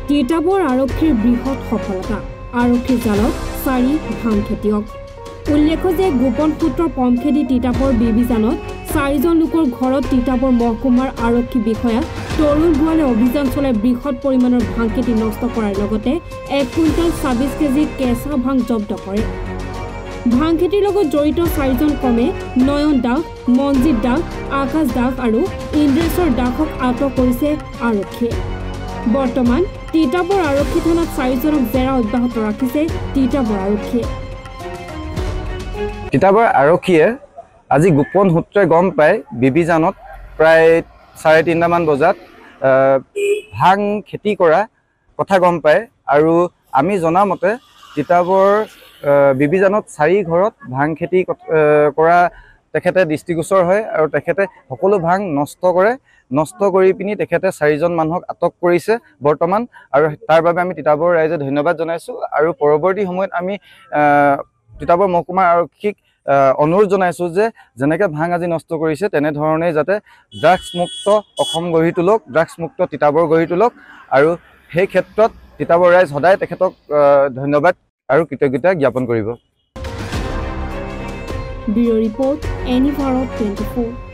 তিতাবৰ আৰক্ষীৰ বৃহৎ সফলতা আৰক্ষীৰ জালত 4 ভাং খেতিয়ক উল্লেখ্য যে গোপন সূত্ৰৰ পমখেদি তিতাবৰ বিবিজানত 4জন লোকৰ ঘৰত তিতাবৰ মহকুমাৰ আৰক্ষী বিষয়া তৰুণ গোৱালে অভিযান চলাই বৃহৎ পৰিমাণৰ ভাং খেতি নষ্ট কৰাৰ লগতে 1 কুইণ্টেল 26 কেজি কেঁচা ভাং জব্দ কৰে ভাং খেতিৰ লগত জড়িত 4জন ক্ৰমে নয়ন দাস মনজিত দাস আকাশ দাস আৰু ইন্দ্ৰেশ্বৰ দাসক আটক কৰিছে আৰক্ষীয়ে বৰ্তমান তিতাবৰ আৰক্ষী থানাত 4জনক জেৰা অব্যাহত ৰাখিছে তিতাবৰ আৰক্ষীয়ে তিতাবৰ আৰক্ষীয়ে আজি গোপন সূত্ৰে গম পায় বিবিজানত প্ৰায় 3:30 মান বজাত ভাং খেতি কৰা কথা গম পায় আৰু আমি জনা মতে তিতাবৰ বিবিজানত 4 ঘৰত ভাং খেতি কৰা তেখেতে দৃষ্টিগোচৰ হয় আৰু তেখেতে সকলো ভাং নষ্ট কৰি পিনি তেখেতে 4জন মানুহক আটক কৰিছে বৰ্তমান আৰু তাৰ বাবে আমি তিতাবৰ ৰাইজে ধন্যবাদ জনাইছো আৰু পৰৱৰ্তী সময়ত আমি তিতাবৰ মহকুমাৰ আৰক্ষীক অনুৰোধ জনাইছো যে যেনেকৈ ভাং আজি নষ্ট কৰিছে তেনে ধৰণে যাতে ড্ৰাগছ মুক্ত অসম গঢ়ি তোলক ড্ৰাগছ মুক্ত তিতাবৰ গঢ়ি তোলক আৰু সেই ক্ষেত্ৰত তিতাবৰ ৰাইজ সদায় তেখেতক ধন্যবাদ আৰু কৃতজ্ঞতা জ্ঞাপন কৰিব। Bureau report any Bharat 24